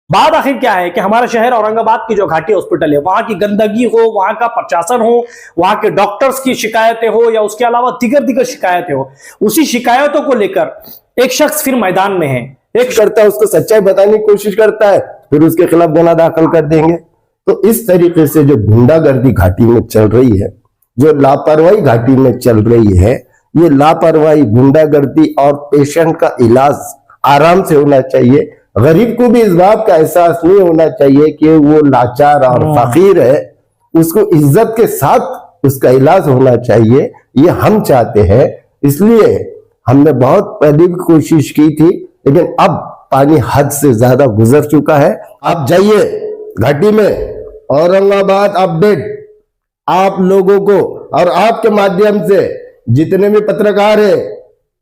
बात आखिर क्या है कि हमारा शहर औरंगाबाद की जो घाटी हॉस्पिटल है, वहां की गंदगी हो, वहां का प्रशासन हो, वहां के डॉक्टर्स की शिकायतें हो या उसके अलावा दिगर दिगर शिकायतें हो, उसी शिकायतों को लेकर एक शख्स फिर मैदान में है। एक करता है, उसको सच्चाई बताने की कोशिश करता है, फिर उसके खिलाफ गुनाह दाखिल कर देंगे। तो इस तरीके से जो गुंडागर्दी घाटी में चल रही है, जो लापरवाही घाटी में चल रही है, ये लापरवाही, गुंडागर्दी और पेशेंट का इलाज आराम से होना चाहिए। गरीब को भी इस बात का एहसास नहीं होना चाहिए कि वो लाचार और फकीर है, उसको इज्जत के साथ उसका इलाज होना चाहिए, ये हम चाहते हैं। इसलिए हमने बहुत पहले भी कोशिश की थी, लेकिन अब पानी हद से ज्यादा गुजर चुका है। आप जाइए घाटी में, औरंगाबाद अपडेट आप लोगों को और आपके माध्यम से जितने भी पत्रकार है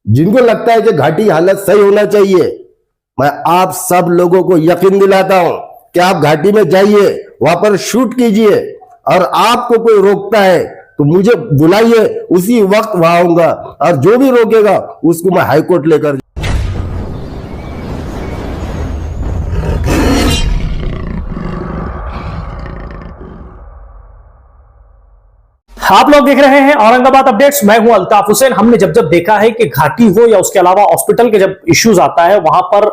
जिनको लगता है कि घाटी हालत सही होना चाहिए, मैं आप सब लोगों को यकीन दिलाता हूं कि आप घाटी में जाइए, वहां पर शूट कीजिए, और आपको कोई रोकता है तो मुझे बुलाइए, उसी वक्त वहां आऊंगा, और जो भी रोकेगा उसको मैं हाईकोर्ट लेकर। आप लोग देख रहे हैं औरंगाबाद अपडेट्स। मैं हूं अल्ताफ हुसैन। हमने जब जब देखा है कि घाटी हो या उसके अलावा हॉस्पिटल के जब इश्यूज आता है, वहां पर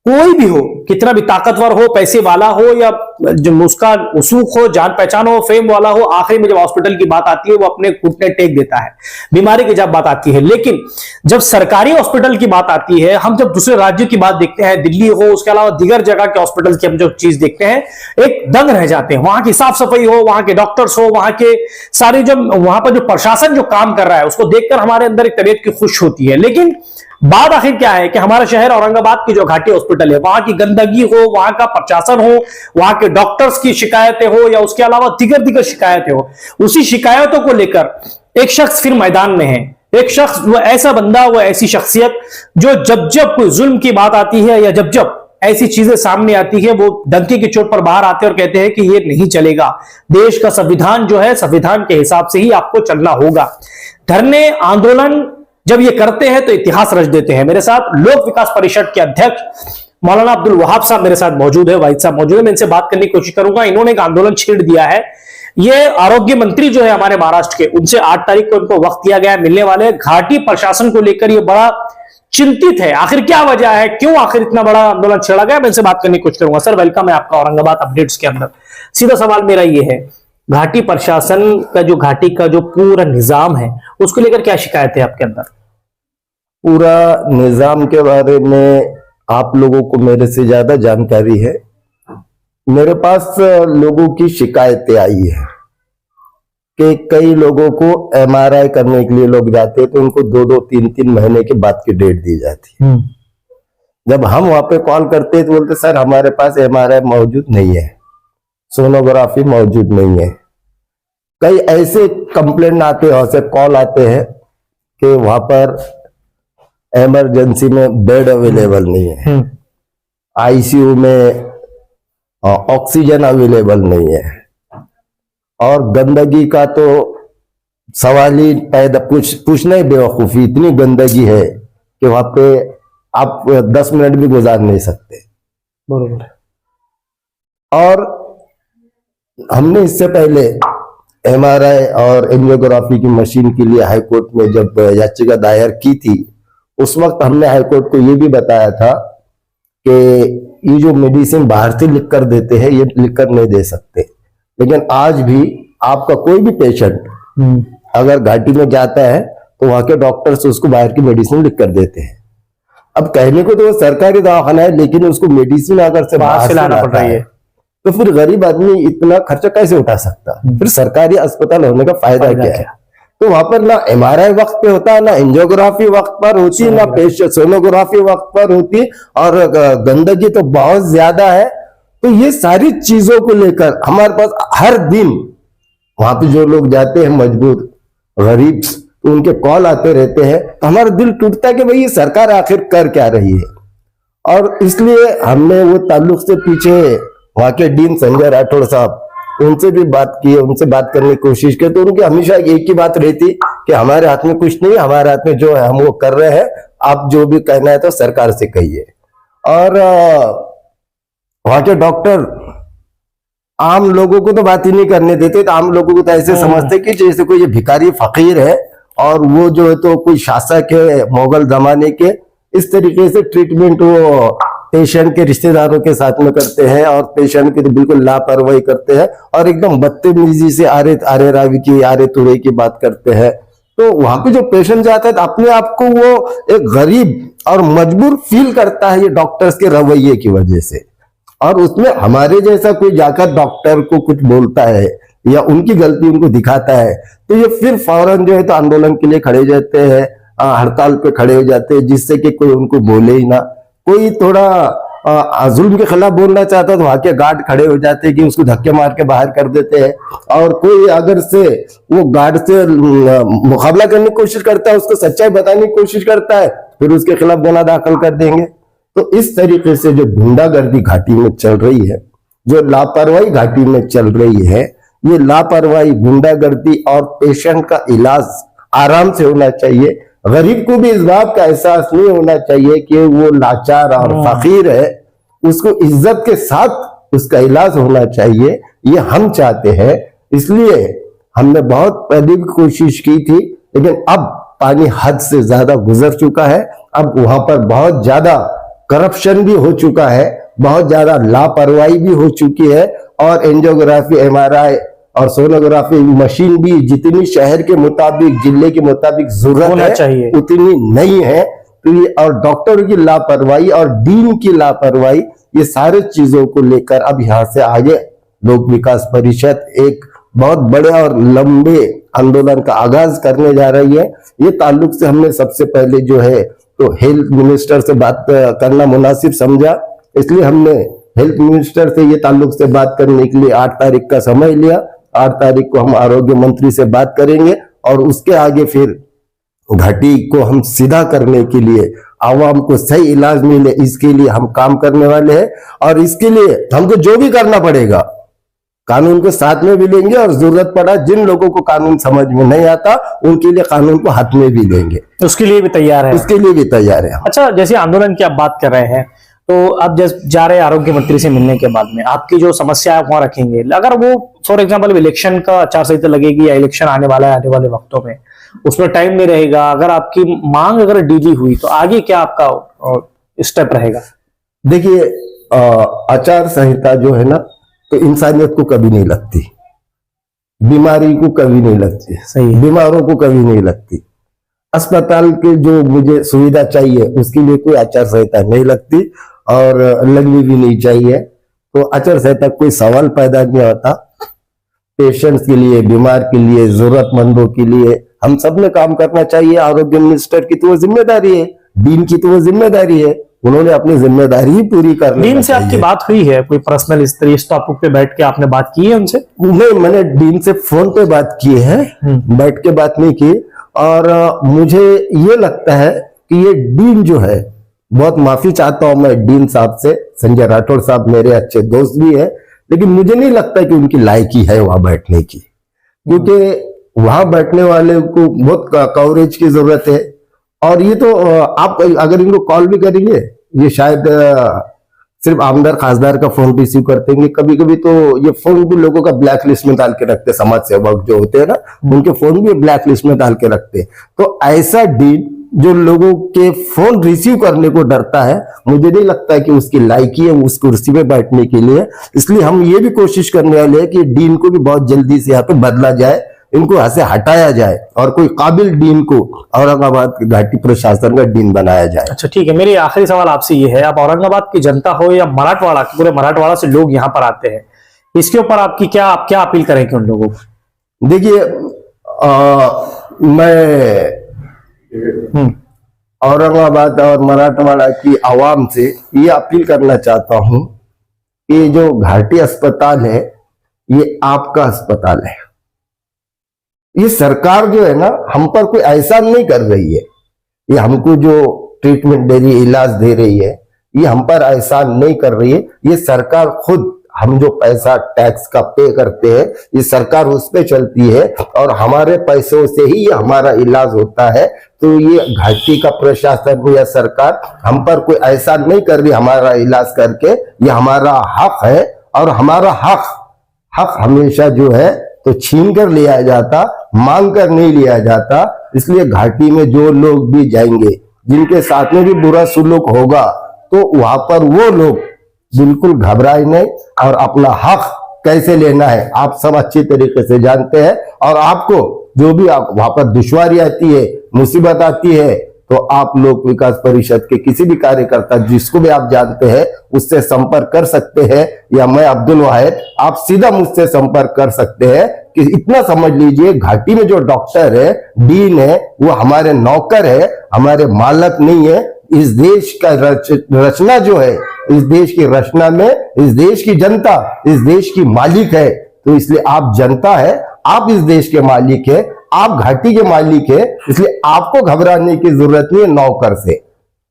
कोई भी हो, कितना भी ताकतवर हो, पैसे वाला हो या जो उसका उसूख हो, जान पहचान हो, फेम वाला हो, आखिर में जब हॉस्पिटल की बात आती है वो अपने घुटने टेक देता है, बीमारी की जब बात आती है। लेकिन जब सरकारी हॉस्पिटल की बात आती है, हम जब दूसरे राज्यों की बात देखते हैं, दिल्ली हो, उसके अलावा दिगर जगह के हॉस्पिटल की हम जो चीज देखते हैं, एक दंग रह जाते हैं। वहां की साफ सफाई हो, वहां के डॉक्टर्स हो, वहां के सारे जब वहां पर जो प्रशासन जो काम कर रहा है, उसको देखकर हमारे अंदर एक तबीयत की खुश होती है। लेकिन बात आखिर क्या है कि हमारा शहर औरंगाबाद की जो घाटी हॉस्पिटल है, वहां की गंदगी हो, वहां का प्रशासन हो, वहां के डॉक्टर्स की शिकायतें हो या उसके अलावा दिगर दिगर शिकायतें हो, उसी शिकायतों को लेकर एक शख्स फिर मैदान में है। एक शख्स, वो ऐसा बंदा, वो ऐसी शख्सियत जो जब जब कोई जुल्म की बात आती है या जब जब ऐसी चीजें सामने आती है, वो डंके की चोट पर बाहर आते हैं और कहते हैं कि ये नहीं चलेगा, देश का संविधान जो है, संविधान के हिसाब से ही आपको चलना होगा। धरने, आंदोलन जब ये करते हैं तो इतिहास रच देते हैं। मेरे साथ लोक विकास परिषद के अध्यक्ष मौलाना अब्दुल वहाब साहब मेरे साथ मौजूद है, वाहिद साहब मौजूद है। मैं इनसे बात करने की कोशिश करूंगा। इन्होंने एक आंदोलन छेड़ दिया है। ये आरोग्य मंत्री जो है हमारे महाराष्ट्र के, उनसे 8 तारीख को इनको वक्त दिया गया है, मिलने वाले हैं। घाटी प्रशासन को लेकर ये बड़ा चिंतित है। आखिर क्या वजह है, क्यों आखिर इतना बड़ा आंदोलन छेड़ा गया, मैं इनसे बात करने की कोशिश करूंगा। सर, वेलकम है आपका औरंगाबाद अपडेट्स के अंदर। सीधा सवाल मेरा ये है, घाटी प्रशासन का जो घाटी का जो पूरा निजाम है, उसको लेकर क्या शिकायत है आपके अंदर? पूरा निजाम के बारे में आप लोगों को मेरे से ज्यादा जानकारी है। मेरे पास लोगों की शिकायतें आई है कि कई लोगों को एमआरआई करने के लिए लोग जाते हैं तो उनको 2-2, 3-3 महीने के बाद की डेट दी जाती है। जब हम वहां पे कॉल करते हैं तो बोलते सर हमारे पास एमआरआई मौजूद नहीं है, सोनोग्राफी मौजूद नहीं है। कई ऐसे कंप्लेंट आते हैं, ऐसे कॉल आते हैं कि वहां पर इमरजेंसी में बेड अवेलेबल नहीं है, आईसीयू में ऑक्सीजन अवेलेबल नहीं है, और गंदगी का तो सवाल ही पैदा पूछना ही बेवकूफी। इतनी गंदगी है कि वहां पे आप 10 मिनट भी गुजार नहीं सकते। बरोबर। और हमने इससे पहले एमआरआई और एंजियोग्राफी की मशीन के लिए हाईकोर्ट में जब याचिका दायर की थी, उस वक्त हमने हाईकोर्ट को यह भी बताया था कि ये जो मेडिसिन बाहर से लिख कर देते हैं, ये लिख कर नहीं दे सकते। लेकिन आज भी आपका कोई भी पेशेंट अगर घाटी में जाता है तो वहां के डॉक्टर्स उसको बाहर की मेडिसिन लिख कर देते हैं। अब कहने को तो वो सरकारी दवाखाना है, लेकिन उसको मेडिसिन अगर से बाहर से लाना पड़ रही है, तो फिर गरीब आदमी इतना खर्चा कैसे उठा सकता? फिर सरकारी अस्पताल होने का फायदा क्या है? तो वहां पर ना एमआरआई वक्त पे होता है, ना एंजियोग्राफी वक्त पर होती है, ना सोनोग्राफी वक्त पर होती, और गंदगी तो बहुत ज्यादा है। तो ये सारी चीजों को लेकर हमारे पास हर दिन वहां पे जो लोग जाते हैं मजबूर गरीब, तो उनके कॉल आते रहते हैं। तो हमारा दिल टूटता है कि भाई ये सरकार आखिर कर क्या रही है। और इसलिए हमने वो ताल्लुक से पीछे वहां के डीन संजय राठौड़ साहब, उनसे भी बात की, उनसे बात करने की कोशिश की। तो उनकी हमेशा एक ही बात रहती कि हमारे हाथ में कुछ नहीं, हमारे हाथ में जो है हम वो कर रहे हैं, आप जो भी कहना है तो सरकार से कहिए। और वहां के डॉक्टर आम लोगों को तो बात ही नहीं करने देते, तो आम लोगों को तो ऐसे समझते कि जैसे कोई ये भिखारी फकीर है और वो जो है तो कोई शासक है मुगल जमाने के। इस तरीके से ट्रीटमेंट वो पेशेंट के रिश्तेदारों के साथ में करते हैं और पेशेंट की तो बिल्कुल लापरवाही करते हैं और एकदम बदतमीजी से आरे रावी की आरे तुरे की बात करते हैं। तो वहां पे जो पेशेंट जाता है तो अपने आप को वो एक गरीब और मजबूर फील करता है ये डॉक्टर्स के रवैये की वजह से। और उसमें हमारे जैसा कोई जाकर डॉक्टर को कुछ बोलता है या उनकी गलती उनको दिखाता है तो ये फिर फौरन जो है तो आंदोलन के लिए खड़े हो जाते हैं, हड़ताल पे खड़े हो जाते हैं, जिससे कि कोई उनको बोले ही ना। कोई थोड़ा जुल्म के खिलाफ बोलना चाहता है तो वहां के गार्ड खड़े हो जाते हैं कि उसको धक्के मार के बाहर कर देते हैं। और कोई अगर से वो गार्ड से मुकाबला करने की कोशिश करता है, उसको सच्चाई बताने की कोशिश करता है, फिर उसके खिलाफ गुनाह दाखिल कर देंगे। तो इस तरीके से जो गुंडागर्दी घाटी में चल रही है, जो लापरवाही घाटी में चल रही है, ये लापरवाही, गुंडागर्दी और पेशेंट का इलाज आराम से होना चाहिए। गरीब को भी इस बात का एहसास नहीं होना चाहिए कि वो लाचार और फकीर है, उसको इज्जत के साथ उसका इलाज होना चाहिए, ये हम चाहते हैं। इसलिए हमने बहुत पहले भी कोशिश की थी, लेकिन अब पानी हद से ज्यादा गुजर चुका है। अब वहां पर बहुत ज्यादा करप्शन भी हो चुका है, बहुत ज्यादा लापरवाही भी हो चुकी है और एंजियोग्राफी, एमआरआई और सोनोग्राफी मशीन भी जितनी शहर के मुताबिक, जिले के मुताबिक जरूरत है उतनी नहीं है। तो ये और डॉक्टर की लापरवाही और डीन की लापरवाही, ये सारे चीजों को लेकर अब यहाँ से आगे लोक विकास परिषद एक बहुत बड़े और लंबे आंदोलन का आगाज करने जा रही है। ये ताल्लुक से हमने सबसे पहले जो है तो हेल्थ मिनिस्टर से बात करना मुनासिब समझा, इसलिए हमने हेल्थ मिनिस्टर से ये ताल्लुक से बात करने के लिए 8 तारीख का समय लिया। 8 तारीख को हम आरोग्य मंत्री से बात करेंगे और उसके आगे फिर घाटी को हम सीधा करने के लिए, आवाम को सही इलाज मिले, इसके लिए हम काम करने वाले हैं। और इसके लिए हमको जो भी करना पड़ेगा कानून को साथ में भी लेंगे और जरूरत पड़ा जिन लोगों को कानून समझ में नहीं आता उनके लिए कानून को हाथ में भी लेंगे, उसके लिए भी तैयार है। उसके लिए भी तैयार है। अच्छा, जैसे आंदोलन की आप बात कर रहे हैं तो अब जैसे जा रहे आरोग्य मंत्री से मिलने के बाद में आपकी जो समस्या है वहां रखेंगे, अगर वो फॉर एग्जांपल इलेक्शन का आचार संहिता लगेगी या इलेक्शन आने वाला है, आने वाले वक्तों में उसमें टाइम नहीं रहेगा, अगर आपकी मांग अगर डीली हुई तो आगे क्या आपका स्टेप रहेगा? देखिए, आचार संहिता जो है ना तो इंसानियत को कभी नहीं लगती, बीमारी को कभी नहीं लगती, सही, बीमारों को कभी नहीं लगती। अस्पताल के जो मुझे सुविधा चाहिए उसके लिए कोई आचार संहिता नहीं लगती और लगनी भी नहीं चाहिए। तो आचार संहिता कोई सवाल पैदा नहीं होता। पेशेंट्स के लिए, बीमार के लिए, जरूरतमंदों के लिए हम सब में काम करना चाहिए। आरोग्य मिनिस्टर की तो वो जिम्मेदारी है, डीन की तो वो जिम्मेदारी है, उन्होंने अपनी जिम्मेदारी ही पूरी करनी है। डीन से आपकी बात हुई है कोई पर्सनल इस टॉपिक पे बैठ के आपने बात की है उनसे? नहीं, मैंने डीन से फोन पे बात की है, बैठ के बात नहीं की। और मुझे ये लगता है कि ये डीन जो है, बहुत माफी चाहता हूं मैं डीन साहब से, संजय राठौड़ साहब मेरे अच्छे दोस्त भी है, लेकिन मुझे नहीं लगता कि उनकी लायकी है वहां बैठने की, क्योंकि वहां बैठने वाले को बहुत कवरेज की जरूरत है। और ये तो आप अगर इनको कॉल भी करेंगे, ये शायद सिर्फ आमदार खासदार का फोन रिसीव करते हैं। कभी कभी तो ये फोन भी लोगों का ब्लैक लिस्ट में डाल के रखते, समाज सेवक जो होते हैं ना, उनके फोन भी ब्लैक लिस्ट में डाल के रखते। तो ऐसा डीन जो लोगों के फोन रिसीव करने को डरता है, मुझे नहीं लगता कि उसकी लायकी है उस कुर्सी पे बैठने के लिए। इसलिए हम ये भी कोशिश करने वाले हैं कि डीन को भी बहुत जल्दी से यहाँ पे बदला जाए, इनको यहाँ से हटाया जाए और कोई काबिल डीन को औरंगाबाद घाटी प्रशासन का डीन बनाया जाए। अच्छा, ठीक है। मेरी आखिरी सवाल आपसे ये है, आप औरंगाबाद की जनता हो या मराठवाड़ा, पूरे मराठवाड़ा से लोग यहाँ पर आते हैं, इसके ऊपर आपकी आप क्या अपील करेंगे उन लोगों को? देखिए, मैं औरंगाबाद और मराठवाड़ा की आवाम से ये अपील करना चाहता हूं कि जो घाटी अस्पताल है ये आपका अस्पताल है। ये सरकार जो है ना हम पर कोई एहसान नहीं कर रही है, ये हमको जो ट्रीटमेंट दे रही है, इलाज दे रही है, ये हम पर एहसान नहीं कर रही है। ये सरकार खुद हम जो पैसा टैक्स का पे करते हैं ये सरकार उस पे चलती है और हमारे पैसों से ही ये हमारा इलाज होता है। तो ये घाटी का प्रशासन या सरकार हम पर कोई ऐसा नहीं कर रही हमारा इलाज करके, ये हमारा हक है और हमारा हक हमेशा जो है तो छीन कर लिया जाता, मांग कर नहीं लिया जाता। इसलिए घाटी में जो लोग भी जाएंगे जिनके साथ में भी बुरा सुलूक होगा तो वहां पर वो लोग बिल्कुल घबराए नहीं और अपना हक कैसे लेना है आप सब अच्छी तरीके से जानते हैं। और आपको जो भी आप वहां पर दुश्वारी आती है, मुसीबत आती है, तो आप लोक विकास परिषद के किसी भी कार्यकर्ता जिसको भी आप जानते हैं उससे संपर्क कर सकते हैं, या मैं अब्दुल वाहिद आप सीधा मुझसे संपर्क कर सकते हैं। कि इतना समझ लीजिए घाटी में जो डॉक्टर है, डीन है, वो हमारे नौकर है, हमारे मालक नहीं है। इस देश का रचना जो है, इस देश की रचना में इस देश की जनता इस देश की मालिक है। तो इसलिए आप जनता है, आप इस देश के मालिक है, आप घाटी के मालिक है, इसलिए आपको घबराने की जरूरत नहीं है नौकर से।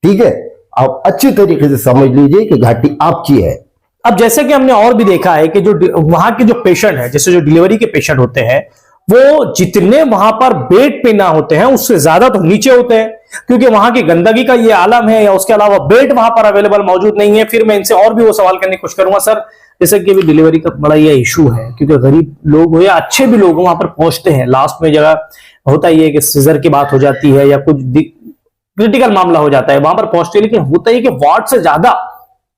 ठीक है, आप अच्छी तरीके से समझ लीजिए कि घाटी आपकी है। अब जैसे कि हमने और भी देखा है कि जो वहां के जो पेशेंट है, जैसे जो डिलीवरी के पेशेंट होते हैं, वो जितने वहां पर बेड पे ना होते हैं उससे ज्यादा तो नीचे होते हैं, क्योंकि वहां की गंदगी का ये आलम है, या उसके अलावा बेड वहां पर अवेलेबल मौजूद नहीं है। फिर मैं इनसे और भी वो सवाल करने की कोशिश करूंगा। सर, जैसे कि डिलीवरी का बड़ा ये इशू है, क्योंकि गरीब लोग हो या अच्छे भी लोग वहां पर पहुंचते हैं, लास्ट में जगह होता ही है कि सीजर की बात हो जाती है या कुछ क्रिटिकल मामला हो जाता है, वहां पर पहुंचते हैं। लेकिन होता ही कि वार्ड से ज्यादा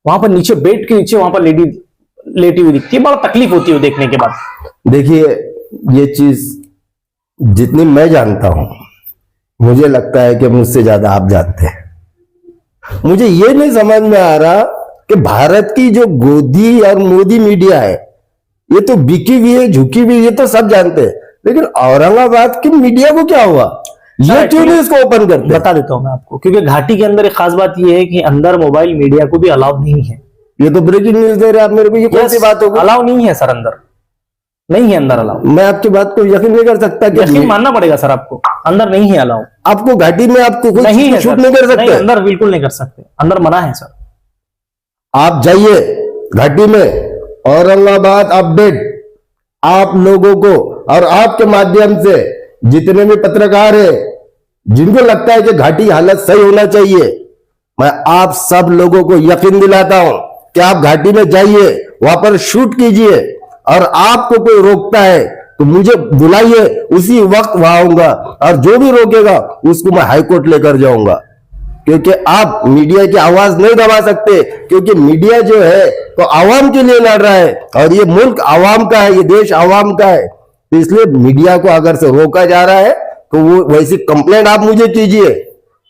वहां पर नीचे, बेड के नीचे वहां पर लेडी लेटी हुई दिखती है, बड़ा तकलीफ होती है देखने के बाद। देखिए, ये चीज जितनी मैं जानता हूं, मुझे लगता है कि मुझसे ज्यादा आप जानते हैं। मुझे ये नहीं समझ में आ रहा कि भारत की जो गोदी और मोदी मीडिया है, ये तो बिकी हुई है, झुकी हुई, ये तो सब जानते हैं, लेकिन औरंगाबाद की मीडिया को क्या हुआ, ये क्यों नहीं इसको ओपन करते? बता देता हूं मैं आपको, क्योंकि घाटी के अंदर एक खास बात यह है कि अंदर मोबाइल मीडिया को भी अलाउ नहीं है। ये तो ब्रेकिंग न्यूज दे रहे हैं आप मेरे को, ये कौन सी बात होगी? अलाउ नहीं है सर, अंदर नहीं है, अंदर अलाउ। मैं आपकी बात को यकीन नहीं कर सकता। यकीन मानना पड़ेगा सर आपको, अंदर नहीं है अलाउ। आपको घाटी में आपको कुछ नहीं है, शूट नहीं कर सकते? अंदर बिल्कुल नहीं कर सकते, अंदर मना है सर। आप जाइए घाटी में, औरंगाबाद अपडेट आप लोगों को और आपके माध्यम से जितने भी पत्रकार है जिनको लगता है कि घाटी हालत सही होना चाहिए, मैं आप सब लोगों को यकीन दिलाता हूं कि आप घाटी में जाइए, वहां पर शूट कीजिए, और आपको कोई रोकता है तो मुझे बुलाइए, उसी वक्त वहां आऊंगा, और जो भी रोकेगा उसको मैं हाईकोर्ट लेकर जाऊंगा। क्योंकि आप मीडिया की आवाज नहीं दबा सकते, क्योंकि मीडिया जो है तो आवाम के लिए लड़ रहा है, और ये मुल्क आवाम का है, ये देश आवाम का है। तो इसलिए मीडिया को अगर से रोका जा रहा है तो वो वैसी कंप्लेंट आप मुझे कीजिए,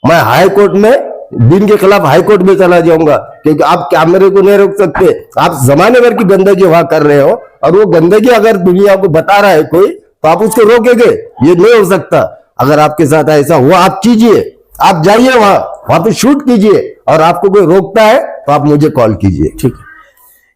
मैं हाई कोर्ट में दिन के खिलाफ हाई कोर्ट में चला जाऊंगा, क्योंकि आप कैमरे को नहीं रोक सकते। आप जमाने भर की गंदगी वहां कर रहे हो, और वो गंदगी अगर दुनिया को बता रहा है कोई तो आप उसको रोकेंगे? ये नहीं हो सकता। अगर आपके साथ ऐसा हुआ, आप कीजिए, आप जाइए वहां पे शूट कीजिए, और आपको कोई रोकता है तो आप मुझे कॉल कीजिए। ठीक है,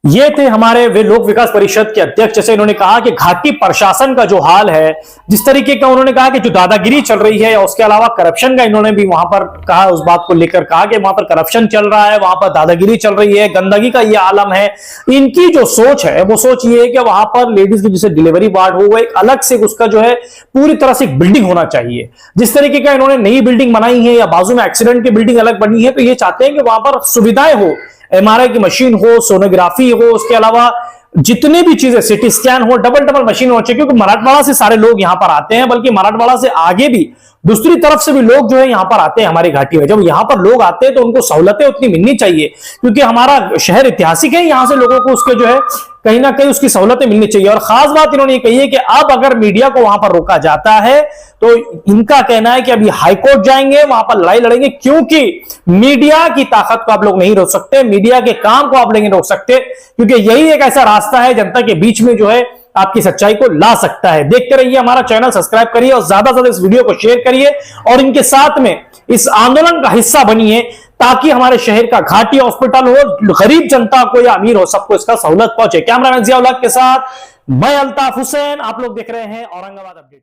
ये थे हमारे वे लोक विकास परिषद के अध्यक्ष। जैसे इन्होंने कहा कि घाटी प्रशासन का जो हाल है, जिस तरीके का उन्होंने कहा कि जो दादागिरी चल रही है, या उसके अलावा करप्शन का इन्होंने भी वहां पर कहा, उस बात को लेकर कहा कि वहां पर करप्शन चल रहा है, वहां पर दादागिरी चल रही है, गंदगी का ये आलम है। इनकी जो सोच है वो सोच ये है कि वहां पर लेडीज की जैसे डिलीवरी वार्ड हो, एक अलग से उसका जो है पूरी तरह से एक बिल्डिंग होना चाहिए। जिस तरीके का इन्होंने नई बिल्डिंग बनाई है, या बाजू में एक्सीडेंट की बिल्डिंग अलग बनी है, तो ये चाहते हैं कि वहां पर सुविधाएं हो, एमआरआई की मशीन हो, सोनोग्राफी हो, उसके अलावा जितने भी चीजें, सिटी स्कैन हो, डबल मशीन हो चाहिए। क्योंकि मराठवाड़ा से सारे लोग यहां पर आते हैं, बल्कि मराठवाड़ा से आगे भी दूसरी तरफ से भी लोग जो है यहां पर आते हैं हमारी घाटी में। जब यहां पर लोग आते हैं तो उनको सहूलतें उतनी मिलनी चाहिए, क्योंकि हमारा शहर ऐतिहासिक है, यहां से लोगों को उसके जो है कहीं ना कहीं उसकी सहूलतें मिलनी चाहिए। और खास बात इन्होंने ये कही है कि अब अगर मीडिया को वहां पर रोका जाता है तो इनका कहना है कि अभी हाईकोर्ट जाएंगे, वहां पर लड़ाई लड़ेंगे, क्योंकि मीडिया की ताकत को आप लोग नहीं रोक सकते, मीडिया के काम को आप नहीं रोक सकते, क्योंकि यही एक ऐसा रास्ता है जनता के बीच में जो है आपकी सच्चाई को ला सकता है। देखते रहिए, हमारा चैनल सब्सक्राइब करिए और ज्यादा से ज्यादा इस वीडियो को शेयर करिए, और इनके साथ में इस आंदोलन का हिस्सा बनिए, ताकि हमारे शहर का घाटी हॉस्पिटल हो, गरीब जनता को या अमीर हो, सबको इसका सहूलत पहुंचे। कैमरामैन जिया उल हक के साथ मैं अल्ताफ हुसैन, आप लोग देख रहे हैं औरंगाबाद अपडेट्स।